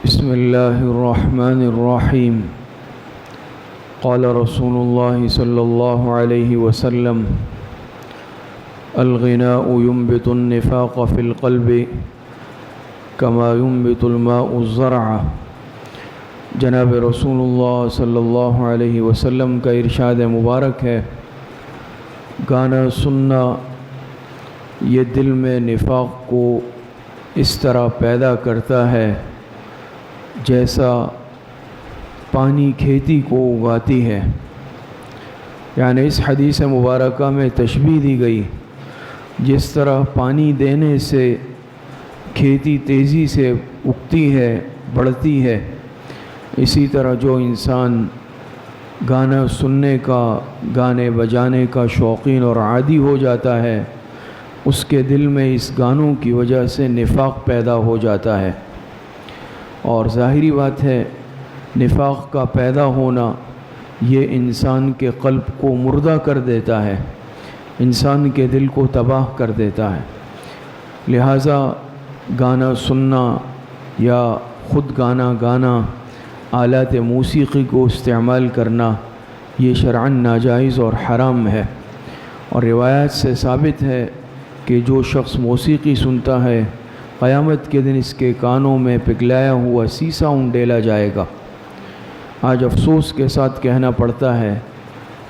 بسم اللہ الرحمن الرحیم قال رسول اللہ صلی اللہ علیہ وسلم الغناء ينبت النفاق في القلب كما ينبت الماء الزرع۔ جناب رسول اللہ صلی اللہ علیہ وسلم کا ارشاد مبارک ہے، گانا سننا یہ دل میں نفاق کو اس طرح پیدا کرتا ہے جیسا پانی کھیتی کو اگاتی ہے۔ یعنی اس حدیث مبارکہ میں تشبیہ دی گئی، جس طرح پانی دینے سے کھیتی تیزی سے اگتی ہے، بڑھتی ہے، اسی طرح جو انسان گانا سننے کا، گانے بجانے کا شوقین اور عادی ہو جاتا ہے، اس کے دل میں اس گانوں کی وجہ سے نفاق پیدا ہو جاتا ہے۔ اور ظاہری بات ہے، نفاق کا پیدا ہونا یہ انسان کے قلب کو مردہ کر دیتا ہے، انسان کے دل کو تباہ کر دیتا ہے۔ لہٰذا گانا سننا یا خود گانا گانا، آلات موسیقی کو استعمال کرنا، یہ شرعاً ناجائز اور حرام ہے۔ اور روایات سے ثابت ہے کہ جو شخص موسیقی سنتا ہے، قیامت کے دن اس کے کانوں میں پگھلایا ہوا سیسا انڈیلا جائے گا۔ آج افسوس کے ساتھ کہنا پڑتا ہے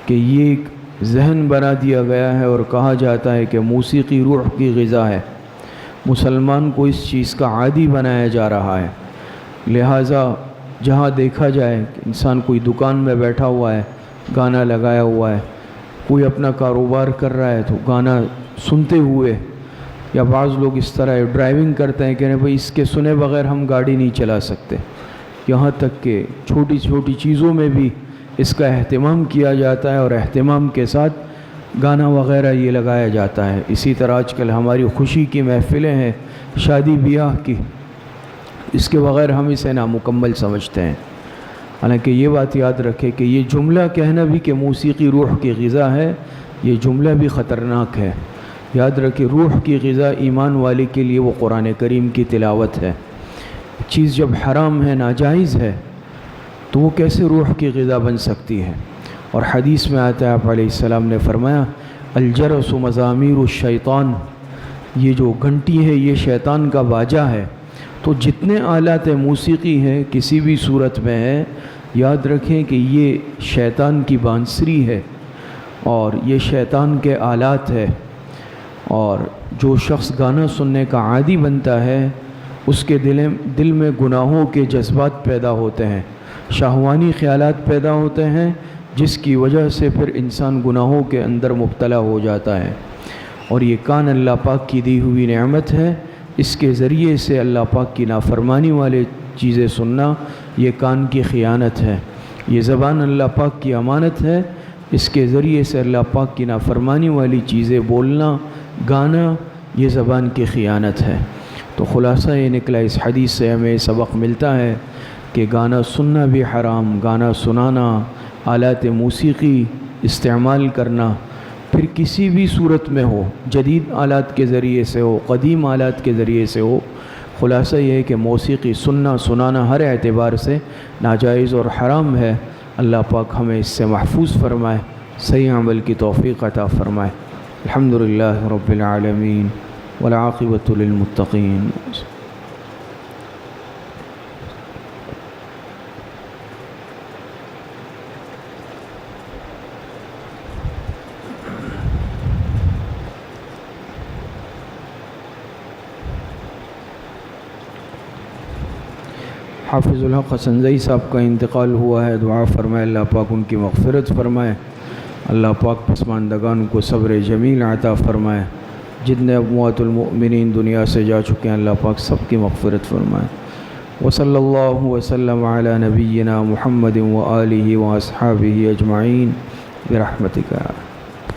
کہ یہ ایک ذہن بنا دیا گیا ہے اور کہا جاتا ہے کہ موسیقی روح کی غذا ہے۔ مسلمان کو اس چیز کا عادی بنایا جا رہا ہے۔ لہٰذا جہاں دیکھا جائے کہ انسان کوئی دکان میں بیٹھا ہوا ہے، گانا لگایا ہوا ہے، کوئی اپنا کاروبار کر رہا ہے تو گانا سنتے ہوئے، یا بعض لوگ اس طرح ڈرائیونگ کرتے ہیں کہ بھئی اس کے سنے بغیر ہم گاڑی نہیں چلا سکتے۔ یہاں تک کہ چھوٹی چھوٹی چیزوں میں بھی اس کا اہتمام کیا جاتا ہے اور اہتمام کے ساتھ گانا وغیرہ یہ لگایا جاتا ہے۔ اسی طرح آج کل ہماری خوشی کی محفلیں ہیں، شادی بیاہ کی، اس کے بغیر ہم اسے نامکمل سمجھتے ہیں۔ حالانکہ یہ بات یاد رکھے کہ یہ جملہ کہنا بھی کہ موسیقی روح کی غذا ہے، یہ جملہ بھی خطرناک ہے۔ یاد رکھے روح کی غذا ایمان والے کے لیے وہ قرآن کریم کی تلاوت ہے۔ چیز جب حرام ہے، ناجائز ہے، تو وہ کیسے روح کی غذا بن سکتی ہے؟ اور حدیث میں آتا ہے، آپ علیہ السلام نے فرمایا الجرس مزامیر الشیطان، یہ جو گھنٹی ہے یہ شیطان کا باجا ہے۔ تو جتنے آلات موسیقی ہیں کسی بھی صورت میں ہے، یاد رکھیں کہ یہ شیطان کی بانسری ہے اور یہ شیطان کے آلات ہے۔ اور جو شخص گانا سننے کا عادی بنتا ہے، اس کے دل میں گناہوں کے جذبات پیدا ہوتے ہیں، شہوانی خیالات پیدا ہوتے ہیں، جس کی وجہ سے پھر انسان گناہوں کے اندر مبتلا ہو جاتا ہے۔ اور یہ کان اللہ پاک کی دی ہوئی نعمت ہے، اس کے ذریعے سے اللہ پاک کی نافرمانی والے چیزیں سننا یہ کان کی خیانت ہے۔ یہ زبان اللہ پاک کی امانت ہے، اس کے ذریعے سے اللہ پاک کی نافرمانی والی چیزیں بولنا، گانا، یہ زبان کی خیانت ہے۔ تو خلاصہ یہ نکلا اس حدیث سے ہمیں سبق ملتا ہے کہ گانا سننا بھی حرام، گانا سنانا، آلات موسیقی استعمال کرنا، پھر کسی بھی صورت میں ہو، جدید آلات کے ذریعے سے ہو، قدیم آلات کے ذریعے سے ہو، خلاصہ یہ ہے کہ موسیقی سننا سنانا ہر اعتبار سے ناجائز اور حرام ہے۔ اللہ پاک ہمیں اس سے محفوظ فرمائے، صحیح عمل کی توفیق عطا فرمائے۔ الحمدللہ رب العالمین والعاقبۃ للمتقین۔ حافظ الحق حسن زئی صاحب کا انتقال ہوا ہے، دعا فرمائے اللہ پاک ان کی مغفرت فرمائے، اللہ پاک پسماندگان کو صبر جمیل عطا فرمائے۔ جتنے اموات المؤمنین دنیا سے جا چکے ہیں، اللہ پاک سب کی مغفرت فرمائے۔ وصلی اللہ وسلم علی نبینا محمد وآلہ واصحابہ اجمعین برحمتک۔